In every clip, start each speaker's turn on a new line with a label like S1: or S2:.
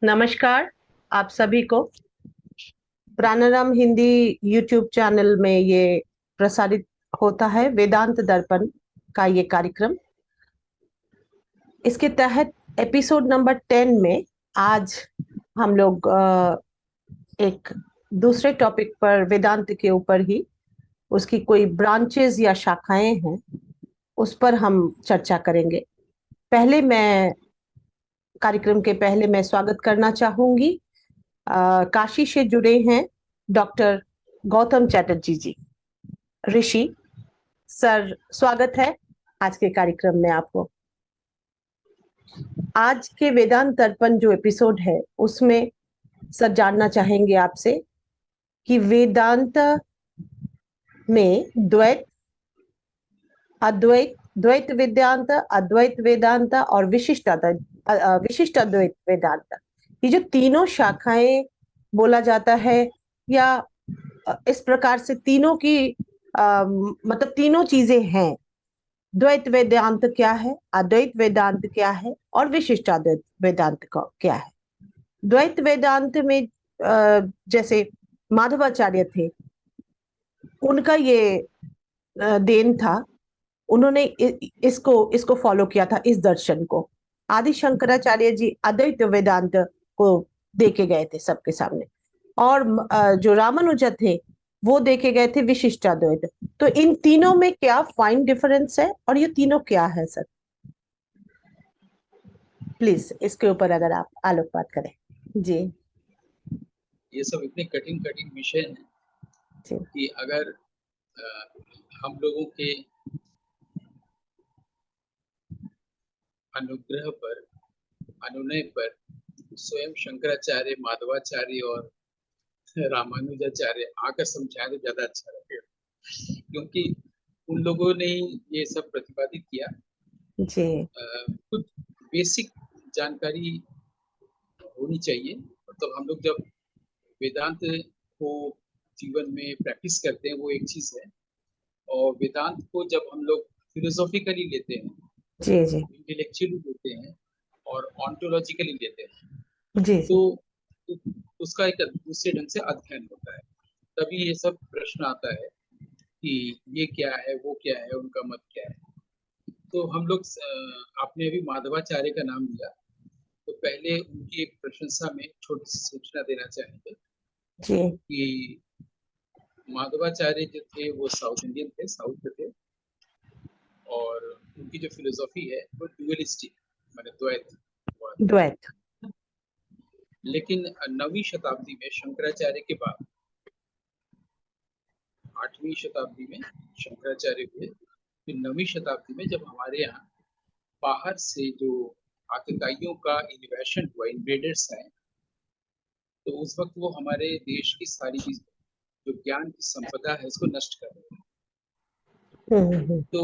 S1: नमस्कार आप सभी को। प्राणायाम हिंदी यूट्यूब चैनल में ये प्रसारित होता है वेदांत दर्पण का ये कार्यक्रम। इसके तहत एपिसोड नंबर 10 में आज हम लोग एक दूसरे टॉपिक पर वेदांत के ऊपर ही उसकी कोई ब्रांचेस या शाखाएं हैं उस पर हम चर्चा करेंगे। पहले मैं कार्यक्रम के पहले मैं स्वागत करना चाहूंगी काशी से जुड़े हैं डॉक्टर गौतम चैटर्जी जी। ऋषि सर, स्वागत है आज के कार्यक्रम में आपको। आज के वेदांत दर्पण जो एपिसोड है उसमें सर जानना चाहेंगे आपसे कि वेदांत में द्वैत, अद्वैत, द्वैत वेदांत, अद्वैत वेदांत और विशिष्ट अद्वैत वेदांत, ये जो तीनों शाखाएं बोला जाता है या इस प्रकार से तीनों की मतलब तीनों चीजें हैं। द्वैत वेदांत क्या है, अद्वैत वेदांत क्या है और विशिष्ट अद्वैत वेदांत क्या है। द्वैत वेदांत में जैसे माधवाचार्य थे, उनका ये देन था। उन्होंने इसको इसको फॉलो किया था, इस दर्शन को। आदि शंकराचार्य जी अद्वैत वेदांत को देके गए थे सबके सामने, और जो रामानुजा थे वो देखे गए थे विशिष्ट अद्वैत। तो इन तीनों में क्या फाइन डिफरेंस है और ये तीनों क्या है सर? प्लीज इसके ऊपर अगर आप आलोकपात करें। जी।
S2: ये सब इतने कठिन कठिन विषय हैं
S1: जी।
S2: कि अगर हम लोगों के अनुग्रह पर, अनुनय पर स्वयं शंकराचार्य, माधवाचार्य और रामानुजाचार्य आकर समझाए तो ज्यादा अच्छा रहेगा, क्योंकि उन लोगों ने ही ये सब प्रतिपादित किया।
S1: जी।
S2: कुछ बेसिक जानकारी होनी चाहिए। मतलब हम लोग जब वेदांत को जीवन में प्रैक्टिस करते हैं वो एक चीज है, और वेदांत को जब हम लोग फिलोसॉफिकली लेते हैं,
S1: जी। जी।
S2: इंटेलेक्चुअली लेते हैं और ऑन्टोलॉजिकली लेते हैं,
S1: जी।
S2: तो
S1: जी।
S2: उसका एक दूसरे ढंग से अध्ययन होता है। तभी ये सब प्रश्न आता है कि ये क्या है, वो क्या है, उनका मत क्या है। तो हम लोग आपने अभी माधवाचार्य का नाम लिया, तो पहले उनकी एक प्रशंसा में छोटी सी सूचना देना चाहेंगे
S1: जी।
S2: कि माधवाचार्य जो थे वो साउथ इंडियन थे, साउथ के थे, और उनकी जो फिलोसॉफी है वो ड्यूअलिस्टिक, माने द्वैतवाद।
S1: द्वैत।
S2: लेकिन 9वीं शताब्दी में शंकराचार्य के बाद, 8वीं शताब्दी में शंकराचार्य हुए, फिर 9वीं शताब्दी में जब हमारे यहाँ बाहर से जो आतताइयों का इन्वेशन हुआ, इन्वेडर्स आए, तो उस वक्त वो हमारे देश की सारी जो ज्ञान की संपदा है इसको नष्ट कर रहे थे।
S1: हम्म।
S2: तो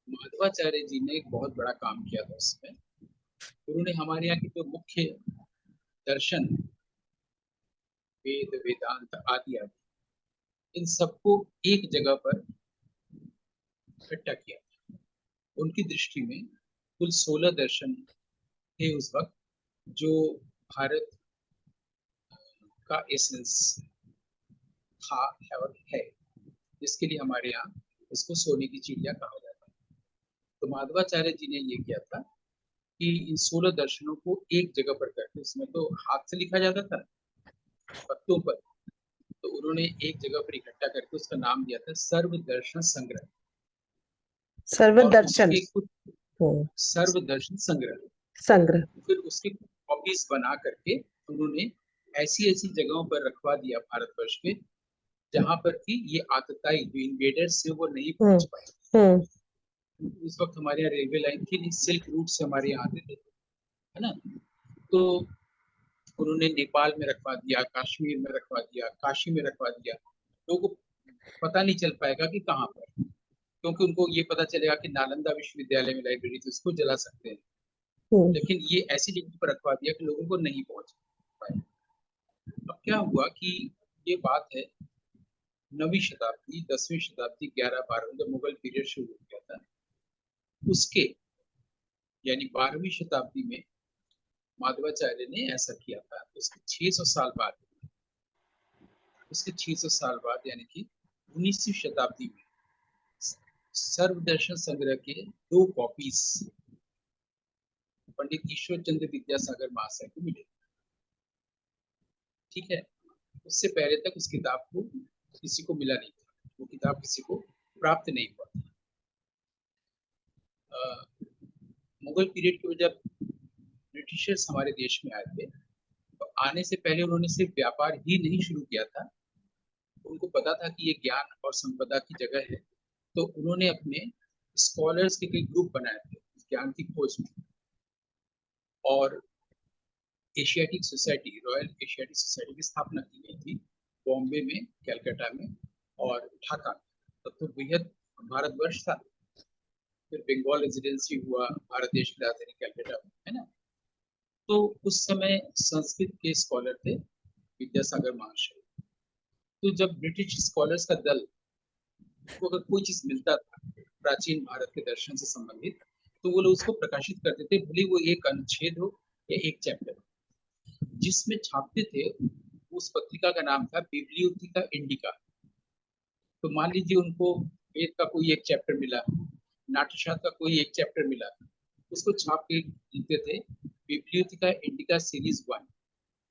S2: माधवाचार्य जी ने एक बहुत बड़ा काम किया था उसमें। उन्होंने हमारे यहाँ की जो मुख्य दर्शन, वेद, वेदांत आदि आदि, इन सबको एक जगह पर इकट्ठा किया। उनकी दृष्टि में कुल 16 दर्शन थे उस वक्त, जो भारत का एसेंस था, है और है, जिसके लिए हमारे यहाँ इसको सोने की चिड़िया कहा जाता है। तो माधवाचार्य जी ने ये किया था कि इन 16 दर्शनों को एक जगह पर करके, उसमें तो हाथ से लिखा जाता था पत्तों पर, तो उन्होंने एक जगह पर इकट्ठा करके उसका नाम दिया था सर्व दर्शन संग्रह।
S1: सर्व
S2: और
S1: दर्शन।
S2: उसके कुछ सर्व दर्शन संग्रह,
S1: संग्रह।
S2: फिर उसके कॉपीज बना करके उन्होंने ऐसी ऐसी जगहों पर रखवा दिया भारतवर्ष में, जहां पर कि ये आतताई जो इन्वेडर्स से वो नहीं
S1: हम्म।
S2: पहुंच पाए।
S1: हम्म।
S2: उस वक्त हमारे यहाँ रेलवे लाइन थी नहीं, सिल्क रूट से हमारे यहाँ आते थे, है ना। तो उन्होंने नेपाल में रखवा दिया, कश्मीर में रखवा दिया, काशी में रखवा दिया। लोगों को पता नहीं चल पाएगा कि कहाँ पर, क्योंकि उनको ये पता चलेगा कि नालंदा विश्वविद्यालय में लाइब्रेरी थी, उसको जला सकते हैं।
S1: हम्म।
S2: लेकिन ये ऐसी जगह पर रखवा दिया कि लोगों को नहीं पहुंच पाए। अब क्या हुआ कि ये बात है 9वीं शताब्दी, 10वीं शताब्दी, 11, 12, जब मुगल पीरियड शुरू हो गया था, उसके यानी 12वीं शताब्दी में माधवाचार्य ने ऐसा किया था। उसके 600 साल बाद, यानी कि 19वीं शताब्दी में सर्वदर्शन संग्रह के 2 कॉपीज पंडित ईश्वर चंद्र विद्यासागर महाशय को मिले। ठीक है, उससे पहले तक उस किताब को किसी को मिला नहीं था, वो किताब किसी को प्राप्त नहीं हुआ था। मुगल पीरियड के जब ब्रिटिशर्स हमारे देश में आए थे, तो आने से पहले उन्होंने सिर्फ व्यापार ही नहीं शुरू किया था, उनको पता था कि ये ज्ञान और संपदा की जगह है, तो उन्होंने अपने स्कॉलर्स के कई ग्रुप बनाए थे ज्ञान की खोज में। और Asiatic society, royal Asiatic society की स्थापना की गई थी बॉम्बे में, कलकत्ता में और ढाका में। तब तो बेहद भारतवर्ष था। फिर बंगाल रेजिडेंसी हुआ भारत देश की राजधानी कलकत्ता में, है ना। तो उस समय संस्कृत के स्कॉलर थे विद्यासागर महाशय। तो जब ब्रिटिश स्कॉलर्स का दल को अगर कोई चीज मिलता था प्राचीन भारत के दर्शन से संबंधित, तो वो लोग उसको प्रकाशित करते थे, भले वो एक अनुच्छेद हो या एक चैप्टर हो। जिसमें छापते थे उस पत्रिका का नाम था बिब्लियोथेका इंडिका। तो मान लीजिए उनको वेद का कोई एक चैप्टर मिला, नाट्यशास्त्र का कोई एक चैप्टर मिला, उसको छाप के लिखते थे बिब्लियोथेका इंडिका सीरीज 1।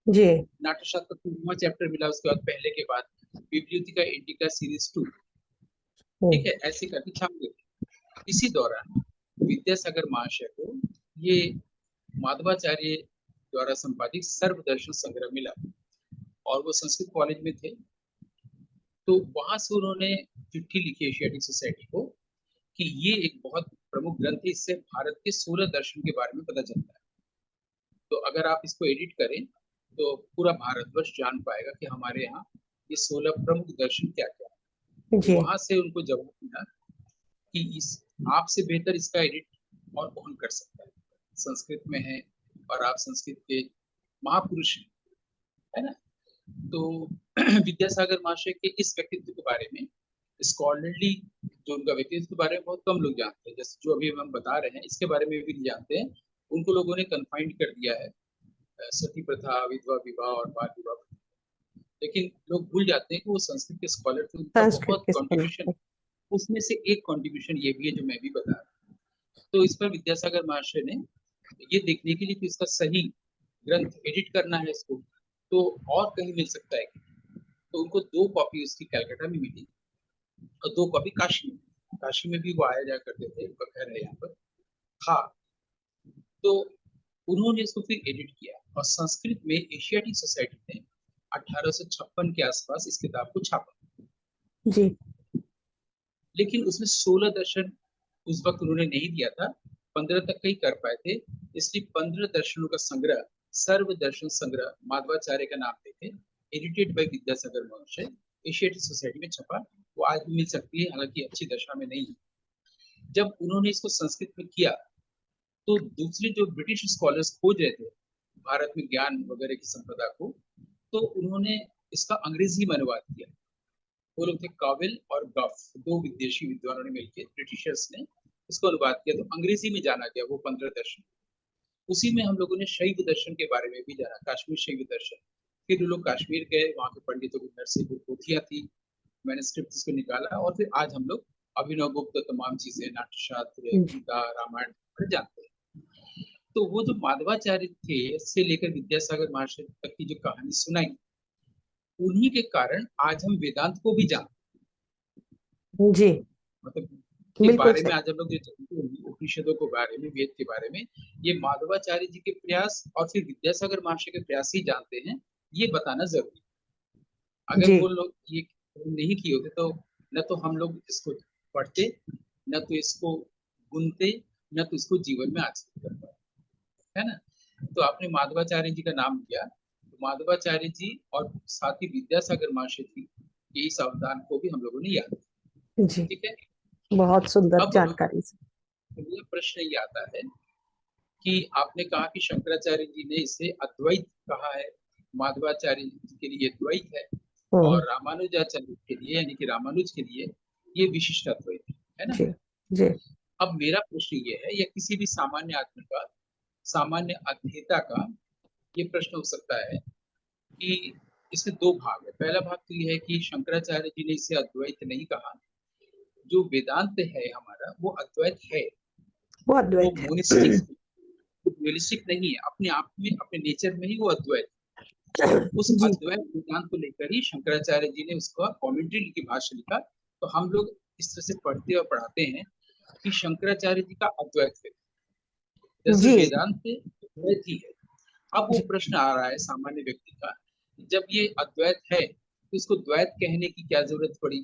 S1: जी।
S2: नाट्यशास्त्र का 2वां चैप्टर मिला उसके बाद, पहले के बाद बिब्लियोथेका इंडिका सीरीज 2। ठीक है, ऐसे करके छाप देते। इसी दौरान विद्यासागर महाशय को ये माधवाचार्य द्वारा संपादित सर्वदर्शन संग्रह मिला, और वो संस्कृत कॉलेज में थे। तो वहां से उन्होंने चिट्ठी लिखी एशियाटिक सोसाइटी को कि ये एक बहुत प्रमुख ग्रंथ है, इससे भारत के 16 दर्शन के बारे में पता चलता है। तो अगर आप इसको एडिट करें तो पूरा भारतवर्ष जान पाएगा कि हमारे यहाँ ये 16 प्रमुख दर्शन क्या क्या है। तो
S1: जी।
S2: वहां से उनको जवाब मिला कि इस आपसे बेहतर इसका एडिट और कौन कर सकता है, संस्कृत में है और आप संस्कृत के महापुरुष हैं, है ना। तो विद्यासागर महाशय के इस व्यक्तित्व के बारे में, स्कॉलरली जो उनका व्यक्तित्व के बारे में बहुत कम लोग जानते हैं। जैसे जो अभी हम बता रहे हैं इसके बारे में भी नहीं जानते हैं। उनको लोगों ने कन्फाइंड कर दिया है सती प्रथा, विधवा विवाह और बाल विवाह। लेकिन लोग भूल जाते हैं कि वो संस्कृत के स्कॉलर थे, उनका
S1: संस्कृत
S2: बहुत
S1: के
S2: कॉन्ट्रीब्यूशन।
S1: स्कॉलर।
S2: उसमें से एक कॉन्ट्रीब्यूशन ये भी है जो मैं भी बता रहा हूँ। तो इस पर विद्यासागर महाशय ने ये देखने के लिए कि इसका सही ग्रंथ एडिट करना है इसको, तो और कहीं मिल सकता है, तो उनको 2 कॉपी उसकी कलकत्ता में मिली और 2 कॉपी काशी में। काशी में भी वो आया जाया करते थे, उनका घर है यहाँ पर था। तो उन्होंने इसको फिर एडिट किया और संस्कृत में एशियाटिक सोसाइटी ने 1856 के आसपास इस किताब को छापा।
S1: जी।
S2: लेकिन उसमें 16 दर्शन उस वक्त उन्होंने नहीं दिया था, 15 तक ही कर पाए थे। इसलिए 15 दर्शनों का संग्रह, सर्व दर्शन संग्रह, माधवाचार्य का नाम देके एडिटेड बाय विद्यासागर महाशय, एशियाटिक सोसाइटी में छपा। वो आज भी मिल सकती है, हालांकि अच्छी दशा में नहीं है। जब उन्होंने इसको संस्कृत में किया तो दूसरे जो ब्रिटिश स्कॉलर्स खोज रहे थे भारत में ज्ञान वगैरह की संपदा को, तो उन्होंने इसका अंग्रेजी में अनुवाद किया। वो लोग थे काविल और गफ, 2 विदेशी विद्वानों ने मिलकर ब्रिटिशर्स ने इसको अनुवाद किया, तो अंग्रेजी में जाना गया वो 15 दर्शन। उसी में हम लोगों ने शैव दर्शन के बारे में भी जाना, काश्मीर शैव दर्शन। फिर लोग कश्मीर गए, वहां के पंडितों की नरसिंह पोथियां थी, मैंने स्क्रिप्ट इसको निकाला, और फिर आज हम लोग अभिनव गुप्त तमाम चीजें, नाट्यशास्त्र, गीता, रामायण जानते हैं। तो वो जो माधवाचार्य थे से लेकर विद्यासागर महाशय तक की जो कहानी सुनाई, उन्हीं के कारण आज हम वेदांत को भी जानते हैं।
S1: जी।
S2: मतलब के
S1: बिल्कुल
S2: बारे में
S1: सही।
S2: आज हम लोग जो जानते हैं उपनिषदों के बारे में, वेद के बारे में, ये माधवाचार्य जी के प्रयास और फिर विद्यासागर महाशय के प्रयास ही जानते हैं, ये बताना जरूरी। अगर
S1: जी।
S2: वो लोग ये नहीं किए होते तो न तो हम लोग इसको पढ़ते, न तो इसको बुनते, न तो इसको जीवन में आचरित कर पाते, है ना। तो आपने माधवाचार्य जी का नाम लिया, तो माधवाचार्य जी और साथ ही विद्यासागर महाशय जी के इस अवदान को भी हम लोगों ने याद किया।
S1: जी।
S2: ठीक है।
S1: बहुत सुंदर
S2: अब
S1: जानकारी से।
S2: अगला प्रश्न ये आता है कि आपने कहा कि शंकराचार्य जी ने इसे अद्वैत कहा है, माधवाचार्य जी के लिए द्वैत है,
S1: हम्म।
S2: और रामानुजाचार्य के लिए यानी कि रामानुज के लिए ये विशिष्ट अद्वैत है ना।
S1: जी। जी।
S2: अब मेरा प्रश्न ये है, या किसी भी सामान्य आदमी का सामान्य अध्येता का ये प्रश्न हो सकता है कि इसमें दो भाग है। पहला भाग तो ये है कि शंकराचार्य जी ने इसे अद्वैत नहीं कहा। जो वेदांत है हमारा वो अद्वैत है,
S1: वो
S2: वो
S1: अद्वैत है।
S2: मोनिस्टिक ड्युअलिस्टिक नहीं है, अपने आप में अपने नेचर में ही वो अद्वैत है। उस
S1: जी
S2: अद्वैत वेदांत को लेकर ही शंकराचार्य जी ने उसका कमेंट्री लिखी, भाष्य लिखा। तो हम लोग इस तरह से पढ़ते और पढ़ाते हैं कि शंकराचार्य जी का अद्वैत है, दरअसल
S1: जी
S2: वेदांत अद्वैत ही है। अब वो
S1: जी
S2: प्रश्न आ रहा है सामान्य व्यक्ति का, जब ये अद्वैत है तो इसको द्वैत कहने की क्या जरूरत पड़ी,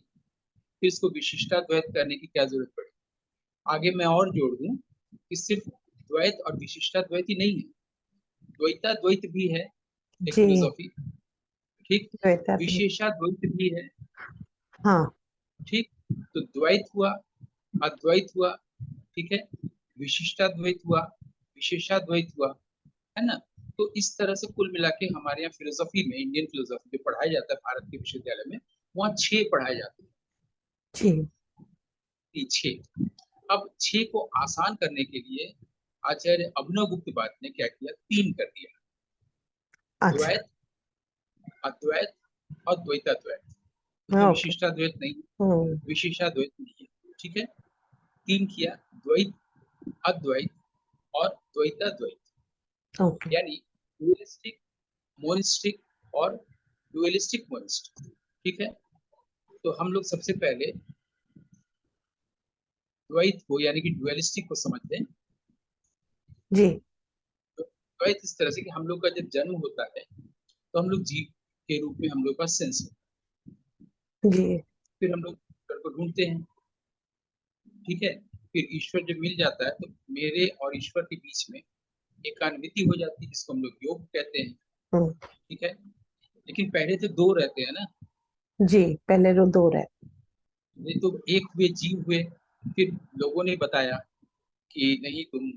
S2: फिर इसको विशिष्टाद्वैत करने की क्या जरूरत पड़ी। आगे मैं और जोड़ दूं कि सिर्फ द्वैत और विशिष्टाद्वैत ही नहीं है, द्वैताद्वैत भी है एक
S1: जी।
S2: फिलोसॉफी, ठीक,
S1: द्वैता भी।
S2: विशेषाद्वैत भी है,
S1: हाँ।
S2: ठीक। तो द्वैत हुआ, अद्वैत हुआ, ठीक है, विशिष्टाद्वैत हुआ, विशेषाद्वैत हुआ, है ना। तो इस तरह से कुल मिला के हमारे यहाँ फिलोसफी में, इंडियन फिलोसफी जो पढ़ाया जाता है भारत के विश्वविद्यालय में, वहाँ 6 पढ़ाए जाते हैं,
S1: जी।
S2: ये 6। अब 6 को आसान करने के लिए आचार्य अभिनव गुप्त पाद ने क्या किया, 3 कर दिया,
S1: अच्छा।
S2: द्वैत, अद्वैत और द्वैताद्वैत। इसमें
S1: ओके।
S2: विशिष्टाद्वैत नहीं,
S1: हम्म।
S2: विशेषाद्वैत नहीं है, ठीक है। 3 किया, द्वैत, अद्वैत और द्वैताद्वैत,
S1: ओके।
S2: यानी डुअलिस्टिक, मोनिस्टिक और डुअलिस्टिक मोनिस्ट, ठीक है। तो हम लोग सबसे पहले द्वैत को यानी कि डुअलिस्टिक को समझते हैं।
S1: जी
S2: तो द्वैत इस तरह से कि हम लोग का जब जन्म होता है तो हम लोग जीव के रूप में हम लोग का सेंस है,
S1: जी
S2: फिर हम लोग ईश्वर को ढूंढते हैं, ठीक है। फिर ईश्वर जब मिल जाता है तो मेरे और ईश्वर के बीच में एकान्विति हो जाती है, जिसको हम लोग योग कहते हैं,
S1: हम्म।
S2: ठीक है। लेकिन पहले तो दो रहते हैं ना,
S1: जी पहले रो दो रहे।
S2: नहीं तो एक हुए, जीव हुए। फिर लोगों ने बताया कि नहीं, तुम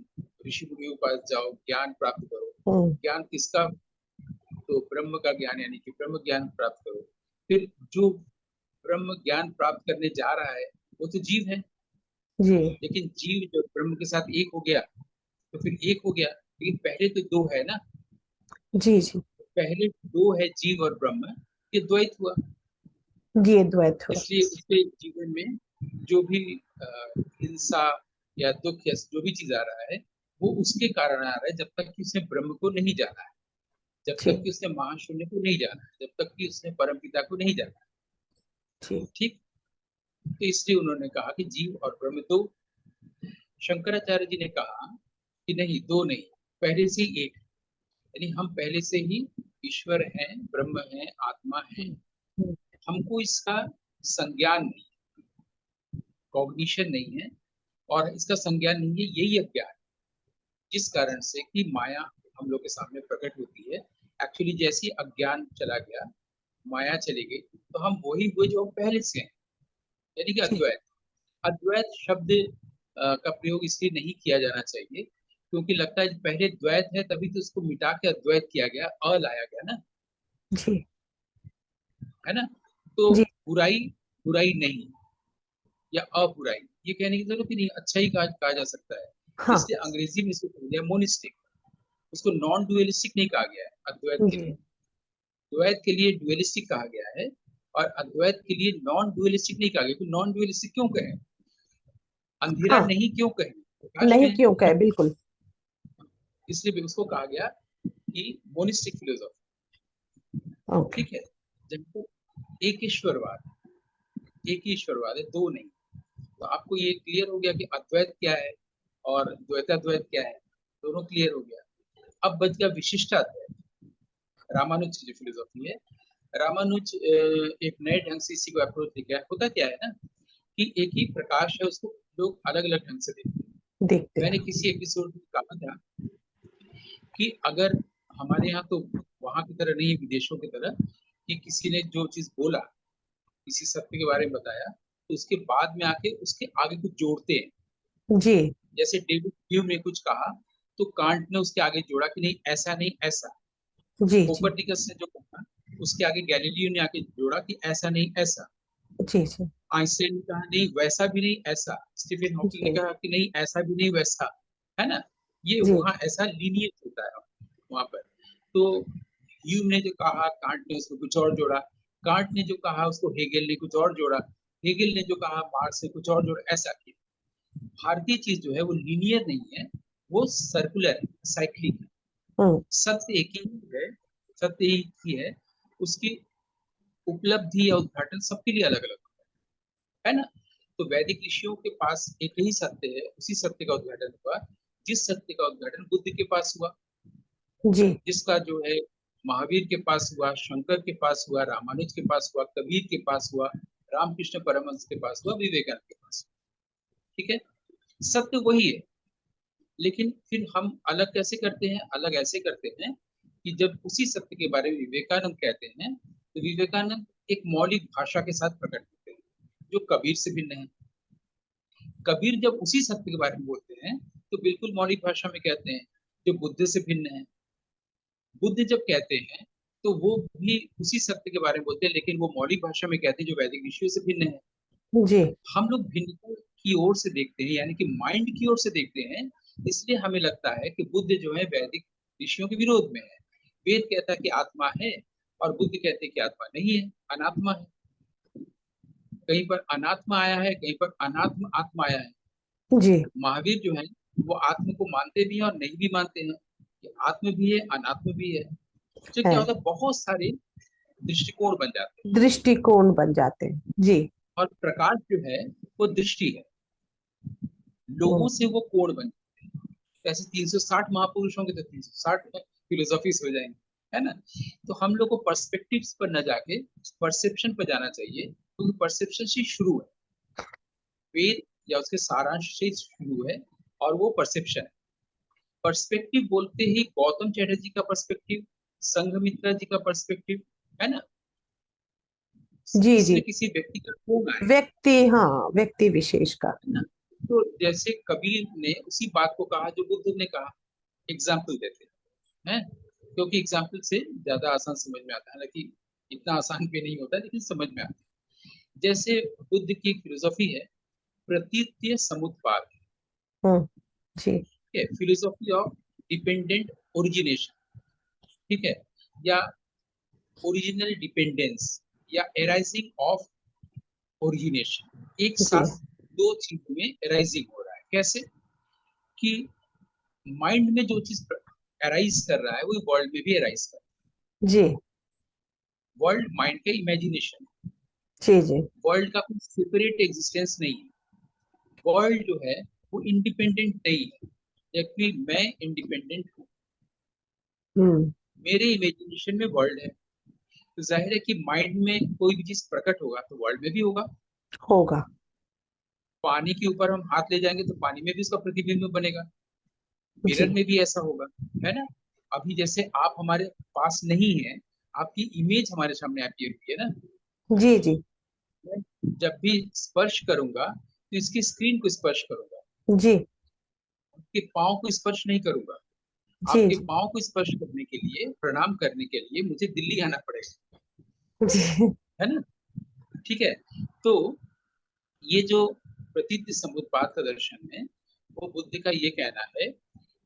S2: ऋषि मुनियों के पास जाओ, ज्ञान प्राप्त करो।
S1: हम्म।
S2: ज्ञान किसका, तो ब्रह्म का ज्ञान, यानी कि ब्रह्म ज्ञान प्राप्त करो। फिर जो ब्रह्म ज्ञान प्राप्त करने जा रहा है वो तो जीव है,
S1: जी
S2: लेकिन जीव जब ब्रह्म के साथ एक हो गया तो फिर एक हो गया, लेकिन पहले तो दो है ना।
S1: जी जी
S2: पहले दो है, जीव और ब्रह्म, ये द्वैत हुआ।
S1: जी ये द्वैत हुआ।
S2: इसलिए उसके जीवन में जो भी हिंसा या दुख या जो भी चीज आ रहा है वो उसके कारण आ रहा है, जब तक कि उसने ब्रह्म को नहीं जाना है, जब तक
S1: जी
S2: कि उसने महाशून्य को नहीं जाना है, जब तक कि उसने परम पिता को नहीं जाना है,
S1: जी
S2: ठीक। तो इसलिए उन्होंने कहा कि जीव और ब्रह्म दो। शंकराचार्य जी ने कहा कि नहीं, दो नहीं, पहले से ही एक है। यानी हम पहले से ही ईश्वर हैं, ब्रह्म हैं, आत्मा है।
S1: हम्म, हम्म,
S2: हमको इसका संज्ञान नहीं, कॉग्निशन नहीं है, और इसका संज्ञान नहीं है, यही अज्ञान, जिस कारण से कि माया हम लोग के सामने प्रकट होती है। एक्चुअली जैसे ही अज्ञान चला गया, माया चली गई, तो हम वही हुए जो हम पहले से हैं, यानी कि
S1: जी
S2: अद्वैत। अद्वैत शब्द का प्रयोग इसलिए नहीं किया जाना चाहिए क्योंकि लगता है पहले द्वैत है तभी तो उसको मिटा के अद्वैत किया गया, लाया गया ना,
S1: जी
S2: है ना। तो
S1: जी।
S2: बुराई, बुराई नहीं, या अबुराई, ये कहने की जरूरत ही नहीं, अच्छा ही कहा जा सकता है।
S1: हाँ।
S2: इसलिए अंग्रेजी में इसको कहा गया मोनिस्टिक, उसको नॉन डुअलिस्टिक नहीं कहा गया है अद्वैत के लिए।
S1: जी
S2: द्वैत के लिए डुअलिस्टिक कहा गया है, और अद्वैत के लिए नॉन डुअलिस्टिक नहीं कहा गया। तो नॉन डुअलिस्टिक क्यों कहें, अंधेरा
S1: हाँ।
S2: नहीं क्यों कहें, प्रकाश
S1: नहीं
S2: में,
S1: क्यों कहे, बिल्कुल।
S2: इसलिए भी उसको कहा गया कि मोनिस्टिक फिलोसॉफी,
S1: ओके।
S2: ठीक है। जब एक ईश्वरवाद, एक ही ईश्वरवाद है, दो नहीं। तो आपको ये क्लियर हो गया कि अद्वैत क्या है और द्वैताद्वैत क्या है, दोनों क्लियर हो गया। अब बच गया विशिष्टाद्वैत, रामानुज की जो फिलोसॉफी है। रामानुज एक नए ढंग से इसी को अप्रोच दिया। होता क्या है ना कि एक ही प्रकाश है, उसको लोग अलग अलग ढंग से देखते हैं।
S1: देखते
S2: मैंने
S1: हैं।
S2: किसी एपिसोड में कहा था कि अगर हमारे यहाँ तो वहां की तरह नहीं, विदेशों की तरह, कि किसी ने जो चीज बोला, किसी सत्य के बारे में बताया, तो उसके बाद में आके उसके आगे कुछ जोड़ते हैं।
S1: जी
S2: जैसे डेविड ह्यूम ने कुछ कहा तो कांट ने उसके आगे जोड़ा कि नहीं ऐसा नहीं ऐसा।
S1: जी जी
S2: कोपरनिकस ने जो कहा उसके आगे गैलीलियो ने आके जोड़ा कि ऐसा नहीं ऐसा।
S1: जी जी
S2: आइंस्टाइन ने कहा नहीं वैसा भी नहीं ऐसा। स्टीफन हॉकिंग ने
S1: जी
S2: कहा कि नहीं ऐसा भी नहीं वैसा, है ना। ये
S1: जी
S2: वहाँ ऐसा लीनियज होता है वहां पर। तो ह्यूम ने जो कहा, कांट ने उसको कुछ और जोड़ा, कांट ने जो कहा उसको हेगेल ने कुछ और जोड़ा, हेगेल ने जो कहा मार्क्स ने कुछ और जोड़ा, ऐसा किया। भारतीय चीज जो है वो लीनियर नहीं है, वो सर्कुलर है, साइक्लिक है।
S1: हम्म
S2: सत्य एक ही है, सत्य एक ही है, उसकी उपलब्धि या उद्घाटन सबके लिए अलग अलग है ना। तो वैदिक ऋषियों के पास एक ही सत्य है, उसी सत्य का उद्घाटन हुआ जिस सत्य का उद्घाटन बुद्ध के पास हुआ,
S1: जी
S2: जिसका जो है महावीर के पास हुआ, शंकर के पास हुआ, रामानुज के पास हुआ, कबीर के पास हुआ, रामकृष्ण परमहंस के पास हुआ, विवेकानंद के पास हुआ। ठीक है, सत्य वही है। लेकिन फिर हम अलग कैसे करते हैं? अलग ऐसे करते हैं कि जब उसी सत्य के बारे में विवेकानंद कहते हैं, तो विवेकानंद एक मौलिक भाषा के साथ प्रकट करते हैं जो कबीर से भिन्न है। कबीर जब उसी सत्य के बारे में बोलते हैं तो बिल्कुल मौलिक भाषा में कहते हैं जो बुद्ध से भिन्न है। बुद्ध जब कहते हैं तो वो भी उसी सत्य के बारे में बोलते हैं, लेकिन वो मौलिक भाषा में कहते हैं जो वैदिक ऋषियों से भिन्न है।
S1: जी
S2: हम लोग भिन्नता की ओर से देखते हैं, यानी कि माइंड की ओर से देखते हैं। इसलिए हमें लगता है कि बुद्ध जो है वैदिक ऋषियों के विरोध में है। वेद कहता है कि आत्मा है और बुद्ध कहते हैं कि आत्मा नहीं है, अनात्मा है। कहीं पर अनात्मा आया है, कहीं पर अनात्म आत्मा आया है।
S1: जी
S2: महावीर जो है वो आत्म को मानते भी हैं और नहीं भी मानते हैं, कि आत्म भी है, अनात्म भी है। तो
S1: है,
S2: क्या होता है, बहुत सारे दृष्टिकोण बन जाते हैं।
S1: दृष्टिकोण बन जाते हैं। जी
S2: और प्रकाश जो है वो दृष्टि है, लोगों
S1: हम्म
S2: से वो कोण बन जाते हैं। जैसे 360 महापुरुष होंगे तो 360 फिलोसफीज हो जाएंगे, है ना। तो हम लोग को पर्सपेक्टिव्स पर न जाके परसेप्शन पर जाना चाहिए, क्योंकि परसेप्शन से शुरू है, वेद या उसके सारांश से शुरू है, और वो परसेप्शन है। पर्सपेक्टिव बोलते ही गौतम चैटर्जी का पर्सपेक्टिव, संघमित्रा जी का पर्सपेक्टिव, है ना।
S1: जी
S2: किसी
S1: जी
S2: न किसी व्यक्ति का कोण आएगा,
S1: व्यक्ति, हाँ, व्यक्ति विशेष का।
S2: है ना। तो जैसे कबीर ने उसी बात को कहा जो बुद्ध ने कहा, एग्जाम्पल देते हैं, क्योंकि एग्जाम्पल से ज्यादा आसान समझ में आता है, हालांकि इतना आसान भी नहीं होता, लेकिन समझ में आता है। जैसे बुद्ध की एक फिलोसॉफी है, प्रतीत्य समुत्पाद,
S1: हम्म जी
S2: ठीक है, फिलोसॉफी ऑफ डिपेंडेंट ओरिजिनेशन, ठीक है, या ओरिजिनल डिपेंडेंस, या एराइजिंग ऑफ ओरिजिनेशन। एक
S1: जी
S2: साथ दो चीजों में एराइजिंग हो रहा है। कैसे? कि माइंड में जो चीज एराइज कर रहा है वो वर्ल्ड में भी एराइज कर रहा
S1: जी
S2: है। वर्ल्ड माइंड के इमेजिनेशन,
S1: जी जी
S2: वर्ल्ड का कोई सेपरेट एग्जिस्टेंस नहीं है। वर्ल्ड जो है वो इंडिपेंडेंट नहीं है, जबकि मैं इंडिपेंडेंट हूँ।
S1: हम्म
S2: मेरे इमेजिनेशन में वर्ल्ड है। तो जाहिर है कि माइंड में कोई भी चीज प्रकट होगा तो वर्ल्ड में भी होगा।
S1: होगा।
S2: पानी के ऊपर हम हाथ ले जाएंगे तो पानी में भी उसका प्रतिबिंब बनेगा, मिरर
S1: जी
S2: में भी ऐसा होगा, है ना। अभी जैसे आप हमारे पास नहीं है, आपकी इमेज हमारे सामने आपकी हुई है ना।
S1: जी जी
S2: मैं जब भी स्पर्श करूंगा तो इसकी स्क्रीन को स्पर्श करूंगा,
S1: जी
S2: आपके पाँव को स्पर्श नहीं करूंगा।
S1: जी
S2: आपके
S1: जी
S2: पाँव को स्पर्श करने के लिए, प्रणाम करने के लिए मुझे दिल्ली आना पड़ेगा,
S1: जी
S2: है ना। ठीक है। तो ये जो प्रतीत समुत्पाद का दर्शन है, वो बुद्ध का ये कहना है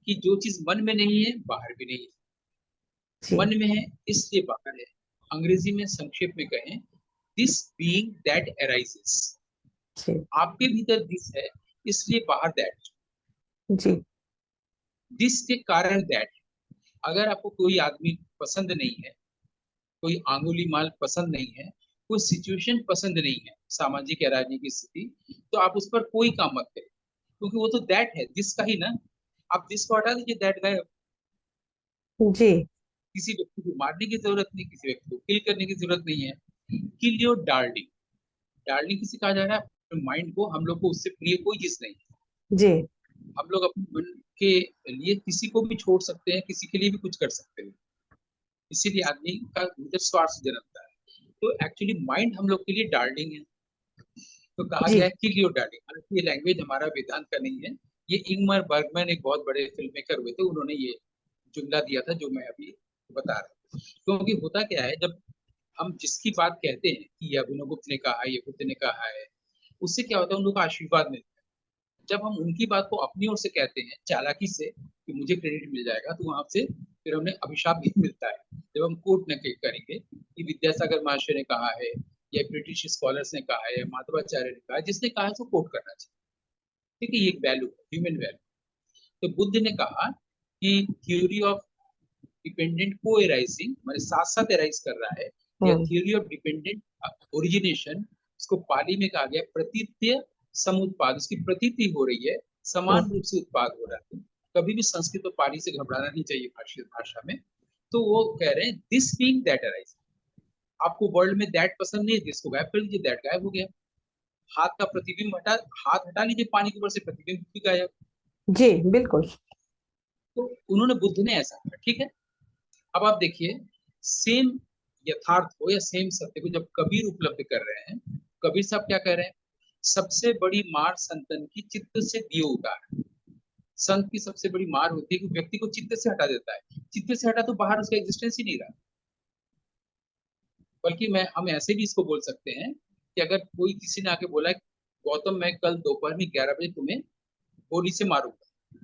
S2: कि जो चीज मन में नहीं है बाहर भी नहीं है,
S1: जी
S2: मन में है इसलिए बाहर है। अंग्रेजी में संक्षेप में कहें, दिस बीइंग दैट अराइजेस।
S1: जी
S2: आपके भीतर दिस है इसलिए बाहर दैट,
S1: जी
S2: दिस के कारण दैट। अगर आपको कोई आदमी पसंद नहीं है, कोई आंगुली माल पसंद नहीं है, कोई सिचुएशन पसंद नहीं है, सामाजिक या राजनीतिक स्थिति, तो आप उस पर कोई काम मत करें, क्योंकि वो तो दैट है, दिस का ही ना। आप दिस को हटा दीजिए, दैट गायब।
S1: जी
S2: किसी व्यक्ति को मारने की जरूरत नहीं, किसी व्यक्ति को किल करने की जरूरत नहीं है। किल योर डार्लिंग, डार्लिंग किसे कहा जा रहा है? माइंड को। हम लोग को उससे प्रिय कोई चीज नहीं है।
S1: जी
S2: हम लोग अपने मन के लिए किसी को भी छोड़ सकते हैं, किसी के लिए भी कुछ कर सकते हैं। इसीलिए आदमी का भीतर स्वार्थ जन्मता है। तो एक्चुअली माइंड हम लोग के लिए डार्लिंग है। तो कहा
S1: जी
S2: गया है किल योर डार्लिंग। हालांकि ये लैंग्वेज हमारा वेदांत का नहीं है, ये इंगमर बर्गमैन एक बहुत बड़े फिल्म मेकर हुए थे, उन्होंने ये जुमला दिया था जो मैं अभी बता रहा हूँ। क्योंकि होता क्या है, जब हम जिसकी बात कहते हैं कि ये अभिनव गुप्त ने कहा है, ये बुद्ध ने कहा है, उससे क्या होता है, उन लोगों का आशीर्वाद मिलता है। जब हम उनकी बात को अपनी ओर से कहते हैं चालाकी से कि मुझे क्रेडिट मिल जाएगा, तो वहां से फिर हमें अभिशाप भी मिलता है। जब हम कोट न करेंगे कि विद्यासागर महाशय ने कहा है, या ब्रिटिश स्कॉलर्स ने कहा है, या माधवाचार्य ने कहा है, जिसने कहा है उसको कोट करना चाहिए। ठीक है, ये एक वैल्यू है, ह्यूमन वैल्यू। तो बुद्ध ने कहा कि थ्योरी ऑफ डिपेंडेंट को एराइजिंग, माने साथ साथ एराइज कर रहा है, या
S1: हम्म
S2: थ्योरी ऑफ डिपेंडेंट ओरिजिनेशन, इसको पाली में कहा गया प्रतीत्य समुत्पाद। उसकी प्रतीति हो रही है, समान
S1: हम्म
S2: रूप से उत्पाद हो रहा है। कभी भी संस्कृत और पाली से घबराना नहीं चाहिए भाषा भाषा में। तो वो कह रहे हैं दिस बीइंग दैट अराइज। आपको वर्ल्ड में दैट पसंद नहीं है, दिस को गायब कर लीजिए, दैट गायब हो गया। हाथ का प्रतिबिंब हटा, हाथ हटा लीजिए पानी के ऊपर से, प्रतिबिंब भी गायब।
S1: जी बिल्कुल।
S2: तो उन्होंने, बुद्ध ने ऐसा कहा, ठीक है। अब आप देखिए, सेम यथार्थ को या सेम सत्य को जब कबीर उपलब्ध कर रहे हैं, कबीर साहब क्या कह रहे हैं? सबसे बड़ी मार संतन की चित्त से दियो उतार। संत की सबसे बड़ी मार होती है कि व्यक्ति को चित्त से हटा देता है। चित्त से हटा तो बाहर उसका एग्जिस्टेंस ही नहीं रहा। बल्कि मैं हम ऐसे भी इसको बोल सकते हैं कि अगर कोई किसी ने आके बोला गौतम मैं कल दोपहर में 11 बजे तुम्हें गोली से मारूंगा,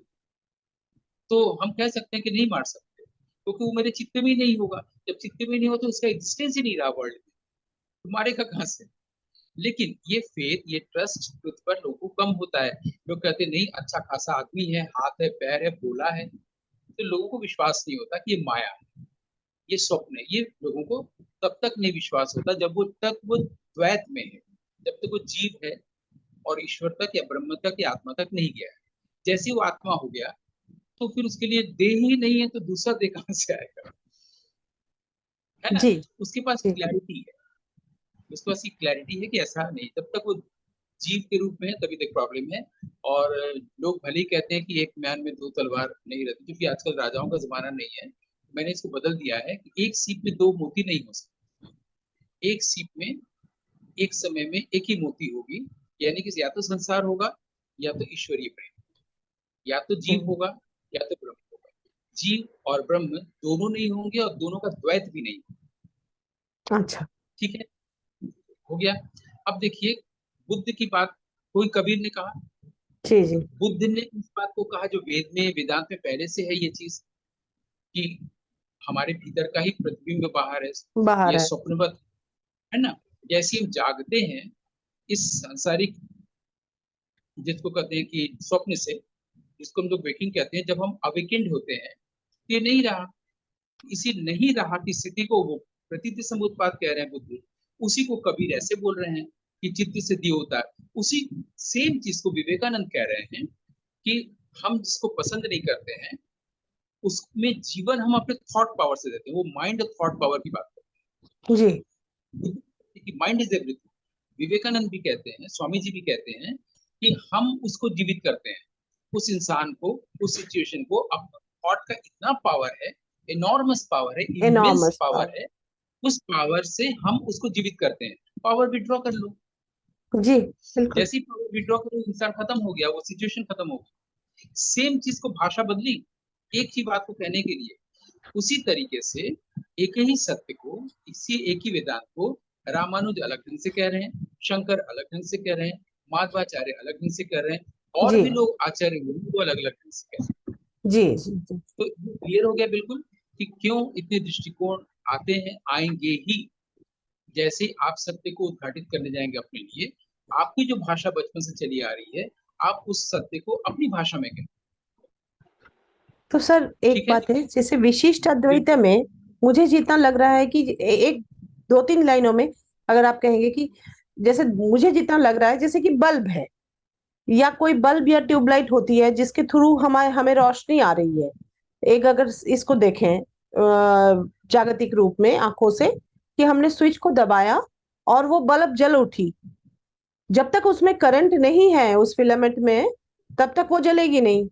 S2: तो हम कह सकते हैं कि नहीं मार सकते, क्योंकि वो मेरे चित्त में ही नहीं होगा। जब चित्त में नहीं हो तो उसका एग्जिस्टेंस ही नहीं रहा वर्ल्ड में, तो मारेगा कहाँ से? लेकिन ये फेथ, ये ट्रस्ट खुद पर लोगों को कम होता है। लोग कहते हैं, नहीं अच्छा खासा आदमी है, हाथ है, पैर है, बोला है। तो लोगों को विश्वास नहीं होता कि ये माया है, ये स्वप्न है। ये लोगों को तब तक नहीं विश्वास होता जब वो द्वैत में है, जब तक वो जीव है और ईश्वर तक या ब्रह्म तक या आत्मा तक नहीं गया है। जैसे ही वो आत्मा हो गया, तो फिर उसके लिए देह ही नहीं है, तो दूसरा देह कहां से आएगा? है ना?
S1: जी
S2: उसके पास
S1: जी
S2: क्लैरिटी है, उसके पास क्लैरिटी है कि ऐसा नहीं। जब तक वो जीव के रूप में है तभी तक प्रॉब्लम है। और लोग भले ही कहते हैं कि एक म्यान में दो तलवार नहीं रहती, क्योंकि आजकल राजाओं का जमाना नहीं है। मैंने इसको बदल दिया है कि एक सीप में दो मोती नहीं हो सकते। एक सीप में एक समय में एक ही मोती होगी। यानी कि या तो संसार होगा, या तो ईश्वरीय प्रेम, या तो जीव
S1: हम्म,
S2: होगा, या तो ब्रह्म होगा। जीव और ब्रह्म दोनों नहीं होंगे, और दोनों का द्वैत भी नहीं।
S1: अच्छा।
S2: ठीक है, हो गया। अब देखिए, बुद्ध की बात कोई कबीर ने कहा,
S1: जी जी।
S2: बुद्ध ने इस बात को कहा जो वेद में, वेदांत में पहले से है ये चीज, कि हमारे भीतर का ही प्रतिबिंब बाहर है,
S1: बाहर
S2: ये
S1: है।
S2: स्वप्नवत है ना। जैसे हम जागते हैं इस सांसारिक, जिसको कहते हैं कि स्वप्न से, जिसको हम लोग वेकिंग कहते हैं, जब हम अवेकेंड होते हैं, तो ये नहीं रहा। इसी नहीं रहा की स्थिति को वो प्रतीति समुत्पाद कह रहे हैं बुद्ध। उसी को कबीर ऐसे बोल रहे हैं कि चित्त से दियो उतार। उसी सेम चीज को विवेकानंद कह रहे हैं कि हम जिसको पसंद नहीं करते हैं, उसमें जीवन हम अपने थॉट पावर से देते हैं। वो माइंड और थॉट पावर की बात
S1: जी
S2: करते हैं कि माइंड इज एवरीथिंग। विवेकानंद भी कहते हैं, स्वामी जी भी कहते हैं कि हम उसको जीवित करते हैं, उस इंसान को, उस सिचुएशन को। अब थॉट का इतना पावर है, एनॉर्मस पावर है, इमेंस
S1: एनॉर्मस
S2: पावर
S1: पावर।
S2: है। उस पावर से हम उसको जीवित करते हैं। पावर विड्रॉ कर लो,
S1: जी बिल्कुल।
S2: जैसे ही पावर विड्रॉ करो, इंसान खत्म हो गया, वो सिचुएशन खत्म हो गई। सेम चीज को भाषा बदली एक ही बात को कहने के लिए। उसी तरीके से एक ही सत्य को, इसी एक ही वेदांत को रामानुज अलग ढंग से कह रहे हैं, शंकर अलग ढंग से कह रहे हैं, माधवाचार्य अलग ढंग से कह रहे हैं, और
S1: जी
S2: भी लोग आचार्य हुए वो अलग अलग ढंग से कह रहे हैं।
S1: जी जी जी।
S2: तो ये क्लियर हो गया बिल्कुल कि क्यों इतने दृष्टिकोण आते हैं, आएंगे ही। जैसे ही आप सत्य को उद्घाटित करने जाएंगे अपने लिए, आपकी जो भाषा बचपन से चली आ रही है, आप उस सत्य को अपनी भाषा में कहें।
S1: तो सर एक
S2: ठीक है,
S1: बात है, जैसे विशिष्ट अद्वैत
S2: बिल्कुल।
S1: में मुझे जितना लग रहा है कि एक दो तीन लाइनों में अगर आप कहेंगे कि जैसे मुझे जितना लग रहा है जैसे कि बल्ब है, या कोई बल्ब या ट्यूबलाइट होती है जिसके थ्रू हमें हमें रोशनी आ रही है। एक अगर इसको देखें जागतिक रूप में आंखों से, कि हमने स्विच को दबाया और वो बल्ब जल उठी। जब तक उसमें करंट नहीं है उस फिलामेंट में, तब तक वो जलेगी नहीं।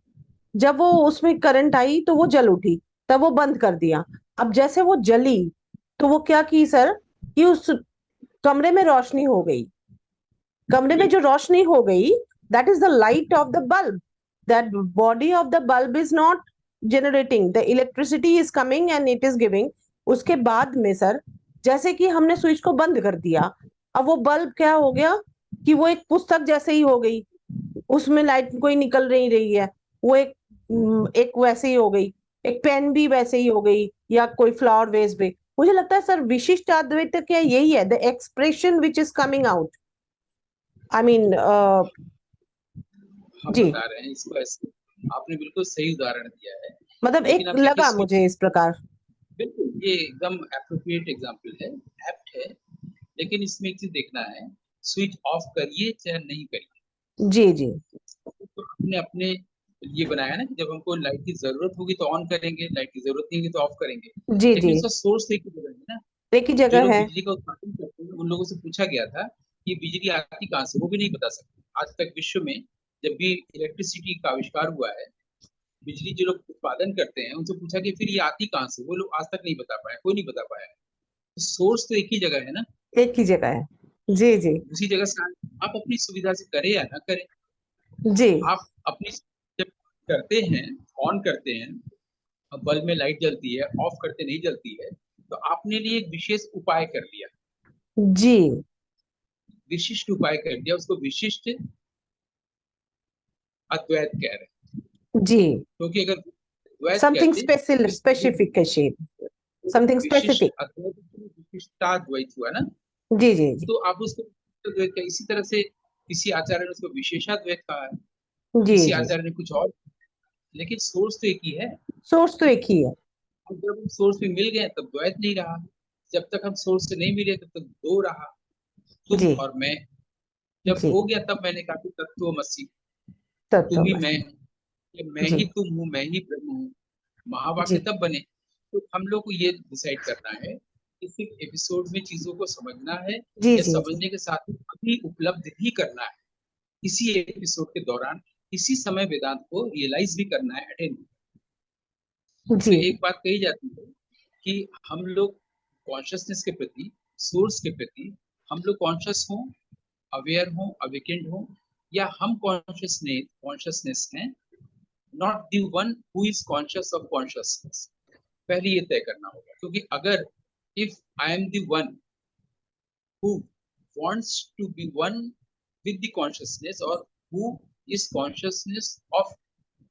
S1: जब वो उसमें करंट आई तो वो जल उठी, तब वो बंद कर दिया। अब जैसे वो जली, तो वो क्या की सर, कि उस कमरे में रोशनी हो गई। कमरे में जो
S2: बिल्कुल
S1: रोशनी हो गई, that is the light of the bulb. That body of the bulb is not generating the electricity is coming and it is giving। उसके बाद में सर, जैसे कि हमने स्विच को बंद कर दिया, अब वो बल्ब क्या हो गया, कि वो एक पुस्तक जैसे ही हो गई। उसमें लाइट कोई निकल नहीं रही है, वो एक वैसे ही हो गई, एक पेन भी वैसे ही हो गई, या कोई फ्लावर वेस भी। मुझे लगता है सर विशिष्ट अद्वैत क्या यही है, the expression which is coming out. I mean
S2: हम
S1: जी,
S2: बता रहे हैं इसको ऐसे, आपने बिल्कुल सही उदाहरण दिया है।
S1: मतलब
S2: लेकिन
S1: एक
S2: आप देखिए
S1: लगा मुझे इस प्रकार।
S2: बिल्कुल ये एकदम अप्रोप्रिएट एग्जाम्पल है, एप्ट है। लेकिन इसमें एक चीज देखना है, स्विच ऑफ करिए चाहे नहीं करिए,
S1: जी जी
S2: तो आपने अपने लिए बनाया ना कि जब हमको लाइट की जरूरत होगी तो ऑन करेंगे, लाइट की जरूरत नहीं होगी तो ऑफ करेंगे।
S1: जी
S2: लेकिन
S1: जी,
S2: इसका सोर्स एक ही जगह है ना।
S1: एक ही
S2: जो
S1: जगह
S2: लोग
S1: है।
S2: बिजली का उत्पादन करते हैं उन लोगों से पूछा गया था कि बिजली आती कहाँ से, वो भी नहीं बता सकते आज तक विश्व में। जब भी इलेक्ट्रिसिटी का आविष्कार हुआ है, बिजली जो लोग उत्पादन करते हैं उनसे पूछा कि फिर ये आती कहाँ से, वो लोग आज तक नहीं बता पाए, कोई नहीं बता पाया। तो सोर्स तो एक ही जगह है ना,
S1: एक ही जगह है। जी जी
S2: उसी जगह से आप अपनी सुविधा से करें या ना करें।
S1: जी
S2: आप अपनी जब करते हैं, ऑन करते हैं, अब बल्ब में लाइट जलती है, ऑफ करते नहीं जलती है, तो आपने लिए एक विशेष उपाय कर लिया,
S1: जी
S2: विशिष्ट उपाय कर दिया, उसको विशिष्ट अद्वैत कह रहे हैं।
S1: जी,
S2: क्योंकि अगर द्वैत
S1: समथिंग
S2: कहते
S1: स्पेशल,
S2: तो
S1: स्पेसिफिकेशन, समथिंग
S2: विशिष्ट
S1: स्पेसिफिक।
S2: अद्वैत विशिष्टाद्वैत हुआ ना।
S1: जी जी जी
S2: तो आप उसको विशिष्टाद्वैत का, इसी तरह से किसी आचार्य ने उसको विशेषाद्वैत कहा है,
S1: जी
S2: किसी
S1: जी,
S2: आचार्य ने कुछ और, लेकिन सोर्स तो एक ही है।
S1: सोर्स तो एक ही है।
S2: अब जब हम सोर्स पे मिल गए तब द्वैत नहीं रहा, जब तक हम सोर्स से नहीं मिले तब तक दो रहा, तुम
S1: जी
S2: और मैं। जब
S1: जी,
S2: हो गया तब मैंने कहा कि तत्वमसि, तुम ही मैं
S1: तत्वमसि।
S2: हूँ, ये मैं
S1: जी
S2: ही तुम हूँ, मैं ही ब्रह्म हूँ। महावाक्य
S1: जी
S2: तब बने। तो हम लोग को ये डिसाइड करना है कि सिर्फ एपिसोड में चीजों को समझना है,
S1: जी
S2: या
S1: जी जी
S2: समझने के साथ ही अभी उपलब्ध भी करना है इसी एपिसोड के दौरान, इसी समय वेदांत को रियलाइज भी करना है, अटेंड। तो
S1: जी
S2: एक बात कही जाती है कि हम लोग कॉन्शियसनेस के प्रति, सोर्स के प्रति, हम लोग कॉन्शियस हों, अवेयर हों, अवेकेंड हों, या हम कॉन्शियसनेस कॉन्शियसनेस हैं, not the one who is conscious of consciousness. पहले ये तय करना होगा, क्योंकि अगर if I am the one who wants to be one with the consciousness, or who is consciousness of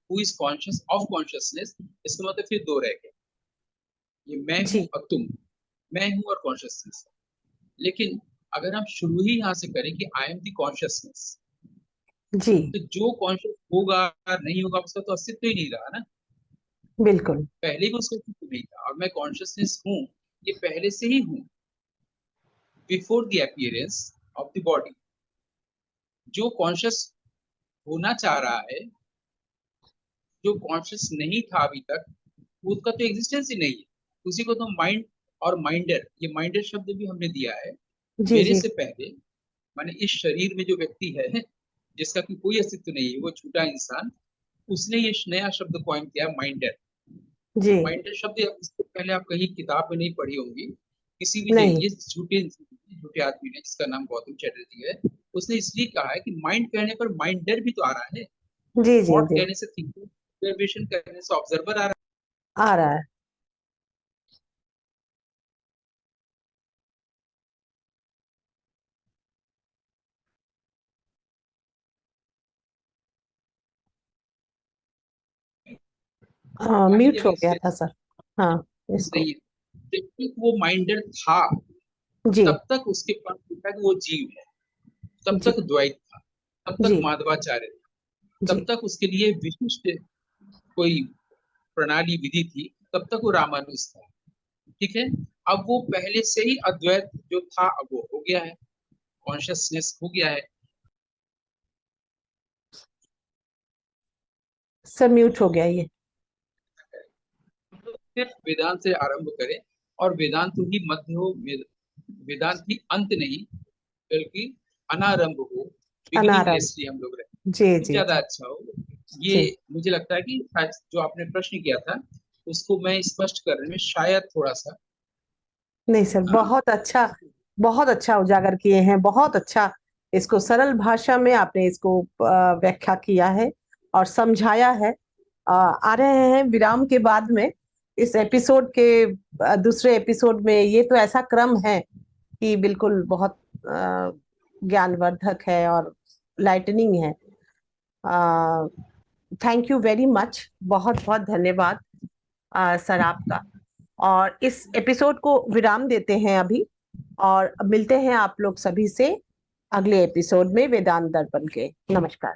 S2: who is conscious of consciousness, इसका मतलब फिर दो रह गए, ये मैं हूं
S1: जी
S2: और तुम, मैं हूं और कॉन्शियसनेस। लेकिन अगर हम शुरू ही यहाँ से करें कि आई एम द कॉन्शियसनेस,
S1: जी,
S2: तो जो कॉन्शियस होगा नहीं होगा उसका तो अस्तित्व ही नहीं रहा ना।
S1: बिल्कुल।
S2: पहले भी उसका अस्तित्व नहीं था, और मैं कॉन्शियसनेस हूँ, ये पहले से ही हूँ, before the appearance of the body. जो कॉन्शियस होना चाह रहा है, जो कॉन्शियस नहीं था अभी तक, उसका तो एग्जिस्टेंस ही नहीं है। उसी को तो माइंड और माइंडर, ये माइंडर शब्द भी हमने दिया है।
S1: जी
S2: मेरे
S1: जी
S2: से पहले, माने इस शरीर में जो व्यक्ति है जिसका कि कोई अस्तित्व नहीं है, वो छोटा इंसान, उसने ये नया शब्द कॉइन किया, माइंडर।
S1: जी,
S2: माइंडर शब्द इससे पहले आप कहीं किताब में नहीं पढ़ी होंगी, किसी भी जगह।
S1: नहीं,
S2: ये झूठे आदमी ने, जिसका नाम गौतम चैटर्जी है, उसने इसलिए कहा है कि माइंड कहने पर माइंडर भी तो आ रहा है,
S1: जी जी
S2: थॉट
S1: जी,
S2: कहने से थिंकर, ऑब्जर्वेशन करने से ऑब्जर्वर आ रहा
S1: आ रहा है।
S2: है। सारी
S1: म्यूट हो
S2: जगह
S1: गया
S2: से
S1: था सर। हाँ, इसको।
S2: नहीं है। जब तक वो माइंडर था,
S1: जी
S2: तब तक उसके पास था कि वो जीव है, तब
S1: जी
S2: तक द्वैत था, तब तक
S1: जी
S2: माधवाचार्य था, तब
S1: जी,
S2: तक उसके लिए विशिष्ट कोई प्रणाली विधि थी, तब तक वो रामानुज था। ठीक है। अब वो पहले से ही अद्वैत जो था, अब वो हो गया है, कॉन्शियसनेस हो गया है।
S1: सर म्यूट हो गया ये।
S2: सिर्फ वेदांत से आरंभ करें, और वेदांत ही मध्य हो, वेदांत ही अंत नहीं, बल्कि अनारंभ हो,
S1: अनारम।
S2: बिगिनिंगलेसली हम लोग रहे,
S1: जी
S2: तो
S1: जी
S2: ज्यादा
S1: जी
S2: अच्छा हो। ये
S1: जी,
S2: मुझे लगता है कि शायद जो आपने प्रश्न किया था उसको मैं स्पष्ट करने में शायद थोड़ा सा
S1: नहीं सर,
S2: हाँ।
S1: बहुत अच्छा, बहुत अच्छा उजागर किए हैं, बहुत अच्छा। इसको सरल भाषा में आपने इसको व्याख्या किया है और समझाया है। आ रहे हैं विराम के बाद में इस एपिसोड के दूसरे एपिसोड में। ये तो ऐसा क्रम है कि बिल्कुल बहुत ज्ञानवर्धक है और लाइटनिंग है। थैंक यू वेरी मच, बहुत बहुत धन्यवाद सर आपका। और इस एपिसोड को विराम देते हैं अभी, और मिलते हैं आप लोग सभी से अगले एपिसोड में वेदांत दर्पण के। नमस्कार।